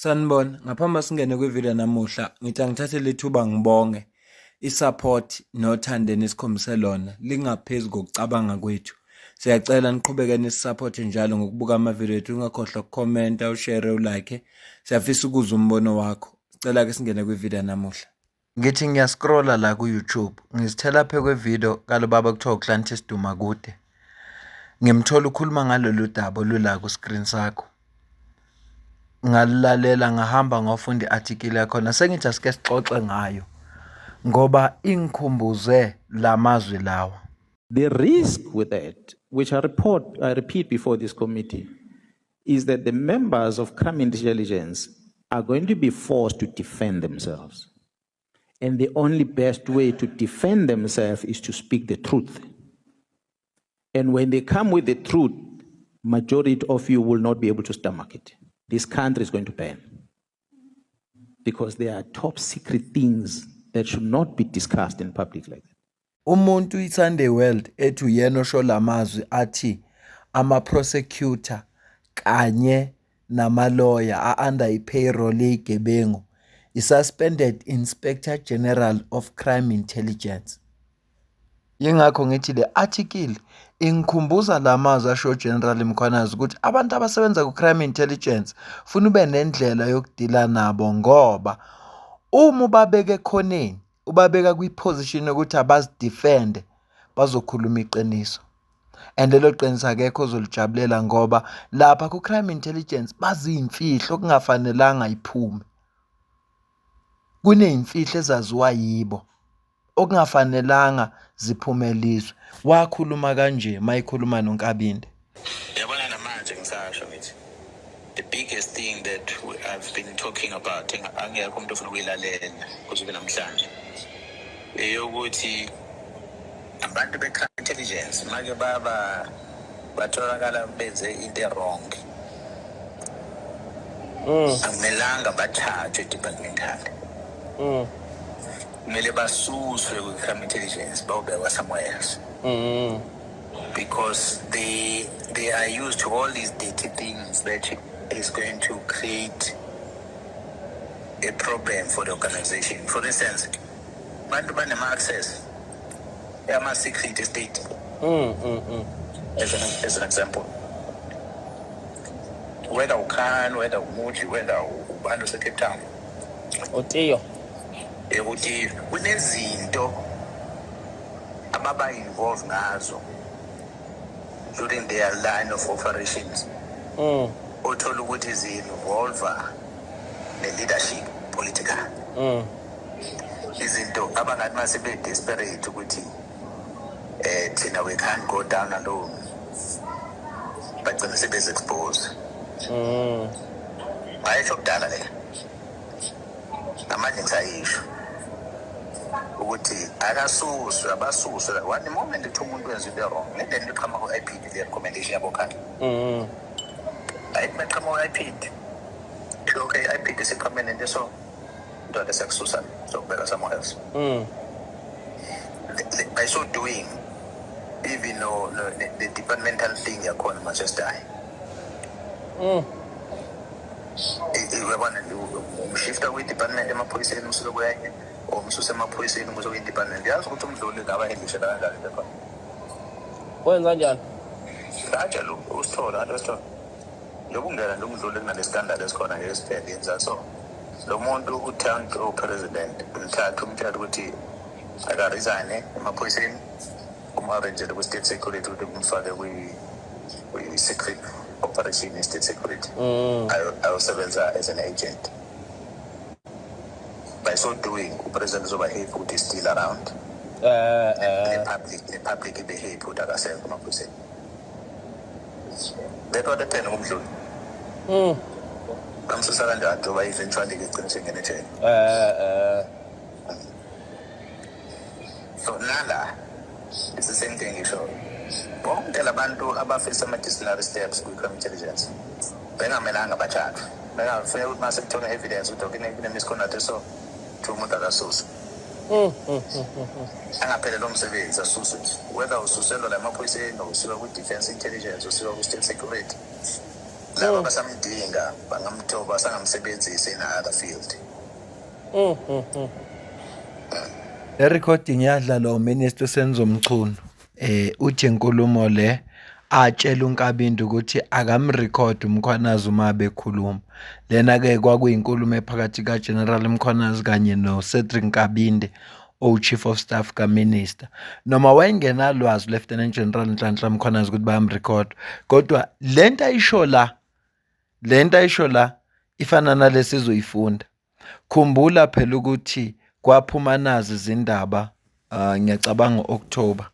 Sanibona, ngaphambi singene kwivideo namuhla, ngithi angithathe lethuba ngibonge i-support nothando nesikhombise lona lingaphezu kokucabanga kwethu. Siyacela niqhubeke nisupporte njalo ngokubuka amavideo ethu, ungakhohlwa ukukhomenta, ushare, ulike. Siyafisa ukuzwa umbono wakho. Sicela ke singene kwivideo namuhla. Ngithi ngiyascrolla la ku-YouTube, ngizithela phe kwevideo kalobaba kuthiwa uClantis Dumakude. Ngimthola ukhuluma ngalolu daba olula ku-screen sakho. Ngalalela ngahamba ngofunda i-article yakhona, sengithi asike sixoxe ngayo ngoba ingikhumbuze lamazwi lawa. The risk with that, which I repeat before this committee, is that the members of crime intelligence are going to be forced to defend themselves. And the only best way to defend themselves is to speak the truth. And when they come with the truth, majority of you will not be able to stomach it. This country is going to burn. Because there are top secret things that should not be discussed in public like that. Umuntu iSunday World ethu yena osho lamazwi athi ama-prosecutor kanye nama-lawyer under i-payroll yegebengu i-suspended Inspector General of Crime Intelligence. Yingakho ngithi le article ingikhumbuza lamazwi asho General Mkhwanazi ukuthi abantu abasebenza ku-Crime Intelligence funa ube nendlela yokudila nabo ngoba uma ubabeka ekhoneni ubabeka kwi-position yokuthi abazidefende bazokhuluma iqiniso. And lelo qiniso akekho ozolijabulela ngoba lapha ku-Crime Intelligence baziyimfihlo okungafanelanga iphume. Kuneyimfihlo ezaziwa yibo okungafanelanga ziphumelizwe. Wakhuluma kanje mayikhuluma noNkabinde. Yabona namanje ngisasho ngithi the biggest thing that I've been talking about angekho umuntu ofuna ukuyilalela kuze namhlanje eyokuthi abantu be-crime intelligence make batholakala benze into wrong. Akumelanga bathathwe departmentally. Kumele basuswe ku-crime intelligence bawubekwa somewhere else. Because they are used to all these dirty things that is going to create a problem for the organization. For instance, bantu banema-access yama-secret estate. As an example. Whether uKhan, whether uMuji, whether ubantu se-Cape Town. Otiyo. Ukuthi kunezinto ababa involved ngazo during their line of operations. Othola ukuthi zi-involve ne-leadership political. Izinto abangathi mase be-desperate ukuthi thina we can't go down alone. Bagcina sebezi-expose. Bayisho kudala le. Namanje ngisayisho ukuthi akasuswe abasuswe one moment ethi umuntu wenza into wrong nende nto iqhamuka ku-IPD le recommendation yabo khanda ayithi baqhamuka ku-IPD okay i-IPD siqhame nento so into lesekususa sokubeka somewhere else by so doing even though the departmental thing yakhona must just die. Uyabona umshifta kwi-department emaphoyiseni usuke kuyanye or umsusa emaphoyiseni ukuze kwi-department yazi ukuthi umdluli ngabahendishela kanjani bekhona. Wenza njani? Kanjalo usithola kanti usithola yokungena nje umdluli kunale standard esikhona ngesiphelele yenza so lo muntu uthanda upresident umthatha umthatha ukuthi akaresign emaphoyiseni umarrange ku-state security ukuthi kumfake kwi-secret operation state security. Ayosebenza as an agent. By so doing, upresident uzobahave ukuthi is still around. The public behave ukuthi akasekho emaphoyiseni. That what depend kumdluli. Bamsusa kanjani njengoba eventually keqiniswe ngene ejele. So nala it's the same thing isho. Bonke labantu abafisa ama-disciplinary steps kwi-crime intelligence bengamelanga bathathwe. Bengafanele ukuthi mase kuthola evidence ukuthi kune-misconduct so kuthi umuntu akasuswe. Angaphelelwa umsebenzi asuswe nje. Whether ususelwa la emaphoyiseni or usuka kwi-defense intelligence usuka kwi-state security laba basamdinga bangamthoba sangamsebenzisa in another field. Le recording yadlalwa uMinister Senzo Mchunu. Uthi inkulumo le atshela uNkabinde ukuthi akamrecord uMkhwanazi uma bekhuluma. Lena ke kwakuyinkulumo ephakathi kaGeneral Mkhwanazi kanye noCedric Nkabinde, Chief of Staff kaMinister. Noma wayengenalwazi Lieutenant General Nhlanhla Mkhwanazi ukuthi bayamrecord, kodwa lento ayisho la ifana nalesi izoyifunda. Khumbula phela ukuthi kwaphuma nazi izindaba ngiyacabanga October.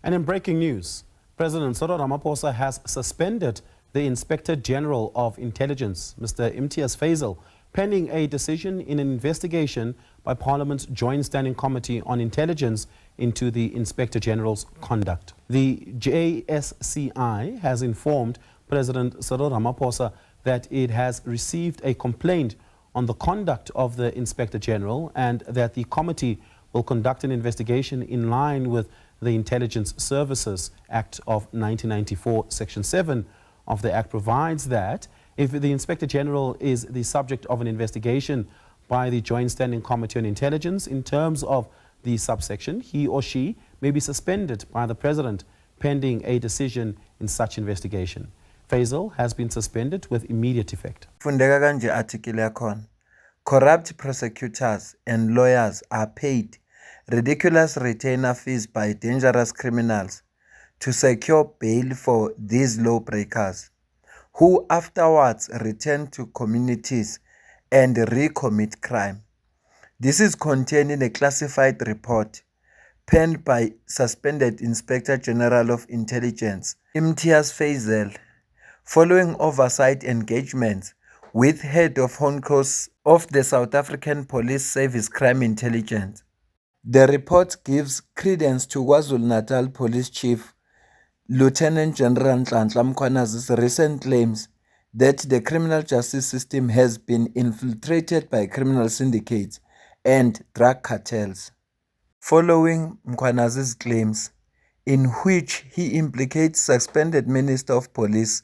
And in breaking news, President Cyril Ramaphosa has suspended the Inspector General of Intelligence, Mr. Imtiaz Faisal, pending a decision in an investigation by Parliament's Joint Standing Committee on Intelligence into the Inspector General's conduct. The JSCI has informed President Cyril Ramaphosa that it has received a complaint on the conduct of the Inspector General and that the committee will conduct an investigation in line with the Intelligence Services Act of 1994. Section 7 of the Act provides that if the Inspector General is the subject of an investigation by the Joint Standing Committee on Intelligence in terms of the subsection, he or she may be suspended by the President pending a decision in such investigation. Faisal has been suspended with immediate effect. Fundeka kanje article yakhona. Corrupt prosecutors and lawyers are paid ridiculous retainer fees by dangerous criminals to secure bail for these lawbreakers, who afterwards return to communities and recommit crime. This is contained in a classified report penned by suspended Inspector General of Intelligence Imtiaz Faisal, following oversight engagements with head of HONCOS of the South African Police Service Crime Intelligence. The report gives credence to KwaZulu-Natal Police Chief Lieutenant General Nhlanhla Mkhwanazi's recent claims that the criminal justice system has been infiltrated by criminal syndicates and drug cartels. Following Mkhwanazi's claims, in which he implicates suspended Minister of Police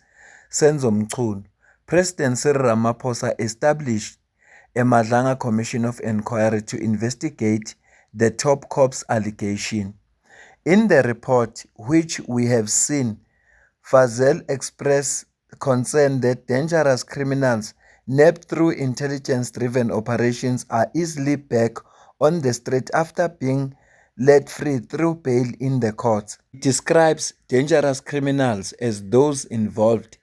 Senzo Mchunu, President Cyril Ramaphosa established a Madlanga Commission of Inquiry to investigate the top cops allegation. In the report, which we have seen, Faisal expressed concern that dangerous criminals nabbed through intelligence-driven operations are easily back on the street after being let free through bail in the courts. It describes dangerous criminals as those involved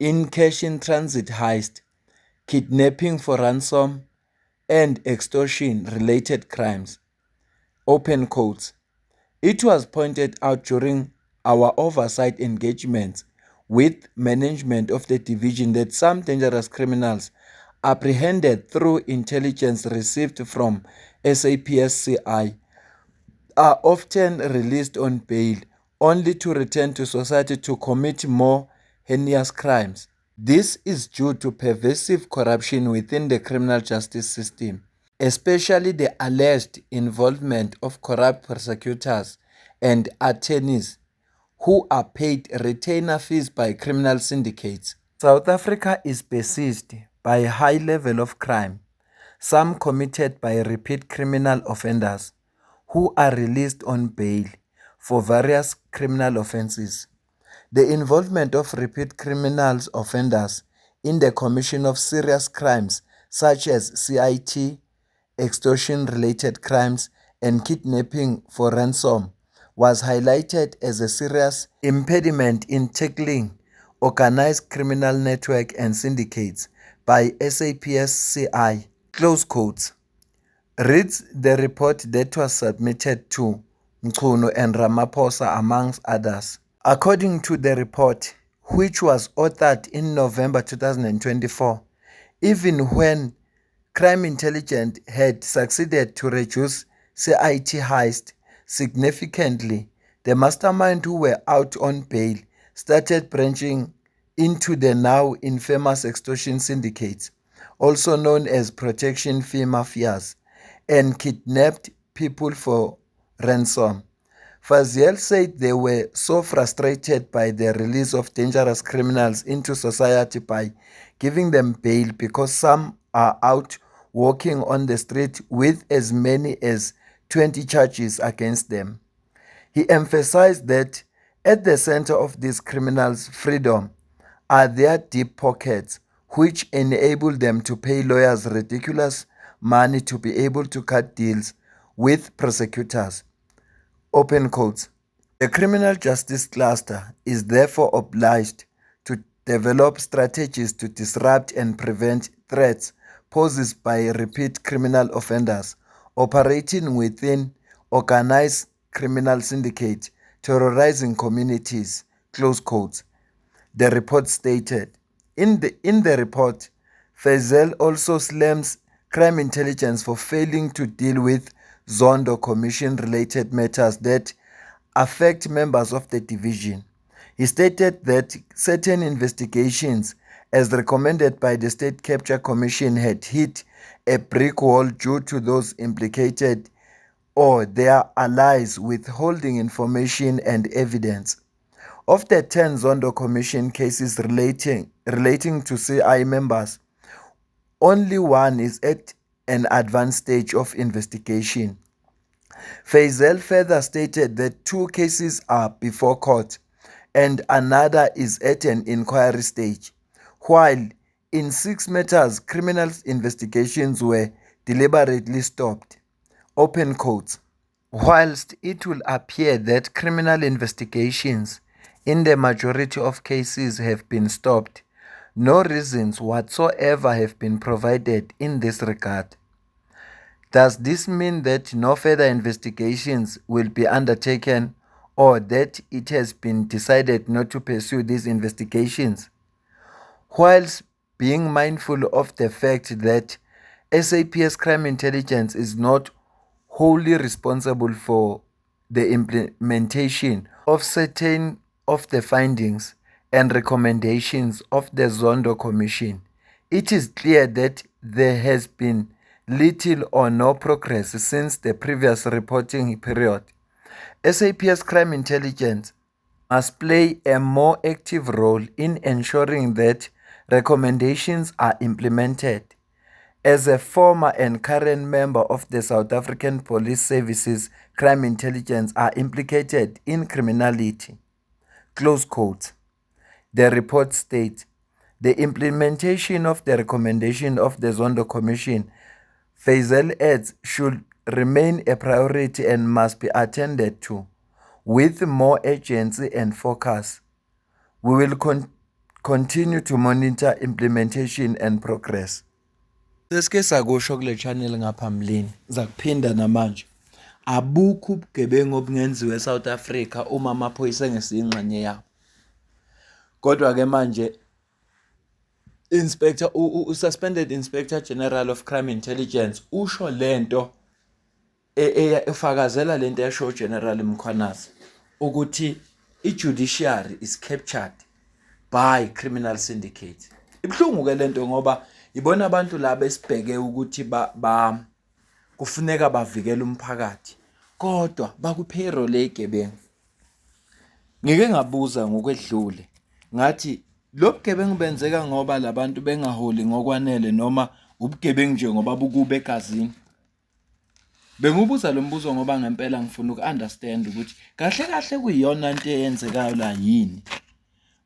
in cash-in-transit heist, kidnapping for ransom, and extortion-related crimes. Open quotes. It was pointed out during our oversight engagements with management of the division that some dangerous criminals apprehended through intelligence received from SAPSCI are often released on bail only to return to society to commit more heinous crimes. This is due to pervasive corruption within the criminal justice system, especially the alleged involvement of corrupt prosecutors and attorneys who are paid retainer fees by criminal syndicates. South Africa is besieged by a high level of crime, some committed by repeat criminal offenders who are released on bail for various criminal offenses. The involvement of repeat criminal offenders in the commission of serious crimes such as CIT, extortion-related crimes, and kidnapping for ransom was highlighted as a serious impediment in tackling organized criminal network and syndicates by SAPSCI. Close quotes. Reads the report that was submitted to Mchunu and Ramaphosa amongst others. According to the report, which was authored in November 2024, even when crime intelligence had succeeded to reduce CIT heist significantly, the mastermind who were out on bail started branching into the now infamous extortion syndicates, also known as protection fee mafias, and kidnapped people for ransom. Faziel said they were so frustrated by the release of dangerous criminals into society by giving them bail because some are out walking on the street with as many as 20 charges against them. He emphasized that at the center of these criminals' freedom are their deep pockets, which enable them to pay lawyers ridiculous money to be able to cut deals with prosecutors. Open quotes. The criminal justice cluster is therefore obliged to develop strategies to disrupt and prevent threats posed by repeat criminal offenders operating within organized criminal syndicates terrorizing communities. Close quotes. The report stated. In the report, Faisal also slams crime intelligence for failing to deal with Zondo Commission-related matters that affect members of the division. He stated that certain investigations, as recommended by the State Capture Commission, had hit a brick wall due to those implicated or their allies withholding information and evidence. Of the 10 Zondo Commission cases relating to CI members, only one is at an advanced stage of investigation. Faisal further stated that 2 cases are before court and another is at an inquiry stage, while in 6 matters criminal investigations were deliberately stopped. Open quotes. Whilst it will appear that criminal investigations in the majority of cases have been stopped, no reasons whatsoever have been provided in this regard. Does this mean that no further investigations will be undertaken or that it has been decided not to pursue these investigations? Whilst being mindful of the fact that SAPS Crime Intelligence is not wholly responsible for the implementation of certain of the findings and recommendations of the Zondo Commission, it is clear that there has been little or no progress since the previous reporting period. SAPS Crime Intelligence must play a more active role in ensuring that recommendations are implemented. As a former and current member of the South African Police Services, crime intelligence are implicated in criminality. Close quote. The report states, the implementation of the recommendation of the Zondo Commission, Faisal adds, should remain a priority and must be attended to with more urgency and focus. We will continue to monitor implementation and progress. Sesike sakusho kule channel ngaphambilini zakuphinda namanje. Abukho ubugebengu obungenziwe eSouth Africa uma amaphoyisa engesiyingxenye yabo. Kodwa ke manje Suspended Inspector General of Crime Intelligence usho lento efakazela lento yasho General Mkhwanazi ukuthi i-judiciary is captured by criminal syndicate. Ibhlungu ke lento ngoba ibona abantu laba esibheke ukuthi kufuneka bavikele umphakathi kodwa bakupayroll egebengu. Ngike ngabuza ngokwedlule ngathi lo bugebengu benzeka ngoba labantu bengaholi ngokwanele noma ubugebengu nje ngoba bukube egazini. Bengubuza lo mbuzo ngoba ngempela ngifuna uku-understand ukuthi kahle kuyiyona into eyenzekayo la yini.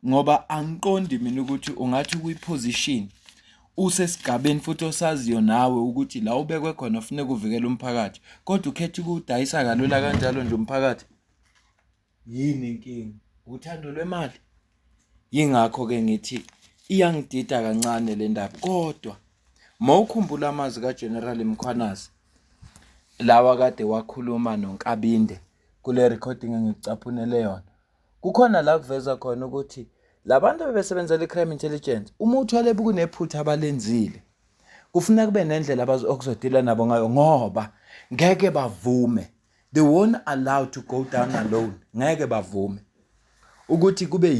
Ngoba angiqondi mina ukuthi ungathi kuyiposition usesigabeni futhi osaziyo nawe ukuthi la ubekwe khona ufuneka uvikele umphakathi kodwa ukhetha ukudayisa kalula kanjalo nje umphakathi. Yini inkinga? Uthando lwemali? Yingakho ke ngithi iyangidida kancane le ndaba kodwa mawukhumbula amazwi kaGeneral Mkhwanazi lawa kade wakhuluma noNkabinde kule recording engikucaphunele yona. Kukhona la kuveza khona ukuthi labantu bebesebenzela iCrime Intelligence uma uthwale kunephutha abalenzile kufuneka kube nendlela okuzodila nabo ngayo ngoba ngeke bavume. They won't allow to go down alone. Ngeke bavume ukuthi kube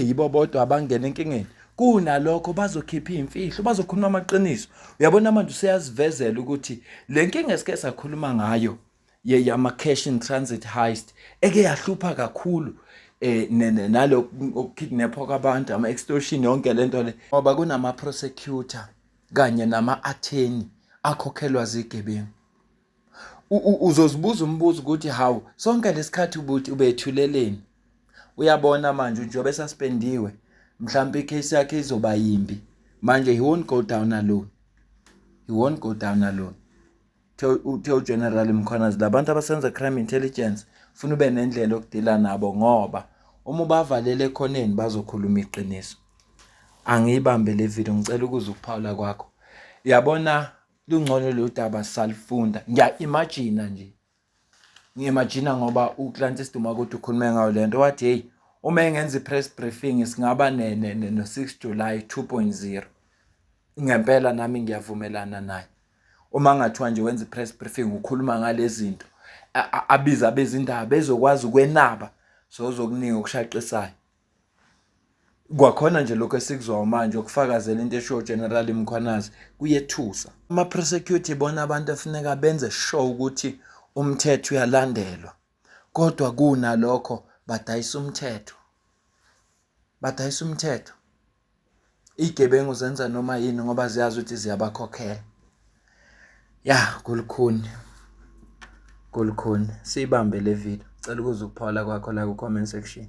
yibo bodwa abangena enkingeni. Kunalokho bazokhipha imfihlo, bazokhuluma amaqiniso. Uyabona manje useyazivezela ukuthi le nkinga esike sakhuluma ngayo yama-cash in transit heist eke yahlupha kakhulu nalo ukukidnapha kwabantu, ama-extortion, yonke lento le, ngoba kunama-prosecutor kanye nama-attorney akhokhelwa zigebengu. Uzozibuza umbuzo ukuthi hawu sonke lesikhathi ubethuleleni. Uyabona manje njengoba esuspendiwe, mhlawumbe icase yakhe izoba yimbi. Manje he won't go down alone. He won't go down alone. Uthe General Mkhwanazi, labantu abasenza crime intelligence ufuna ube nendlela okudila nabo, ngoba uma ubavalele ekhoneni bazokhuluma iqiniso. Angiyibambe le video, ngicela ukuze ukuphawula kwakho. Yabona lungcono lo daba salifunda. Ngiya-imagine nje. Ngiimagine ngoba uClancy Siduma ukuthi ukhulume ngayo lento, wathi hey, uma engenza i-press briefing singaba no-6 July 2.0. Ngempela nami ngiyavumelana naye. Uma ngathiwa nje wenza i-press briefing ukhuluma ngalezi zinto, abiza bezindaba bezokwazi ukwenaba so uzokuninga okushaqisayo. Kwakhona nje lokho esikuzwa manje ukufakazela into esho General Mkhwanazi kuyethusa. Ama-prosecutor bona abantu afuneka benze sure ukuthi umthetho uyalandelwa, kodwa kunalokho badayisa umthetho. Badayisa umthetho. Igebengu zenza noma yini ngoba ziyazi ukuthi ziyabakhokhela. Ya, kulukhuni. Sibambe le video. Cela ukuze ukuphawula kwakho la ku comment section.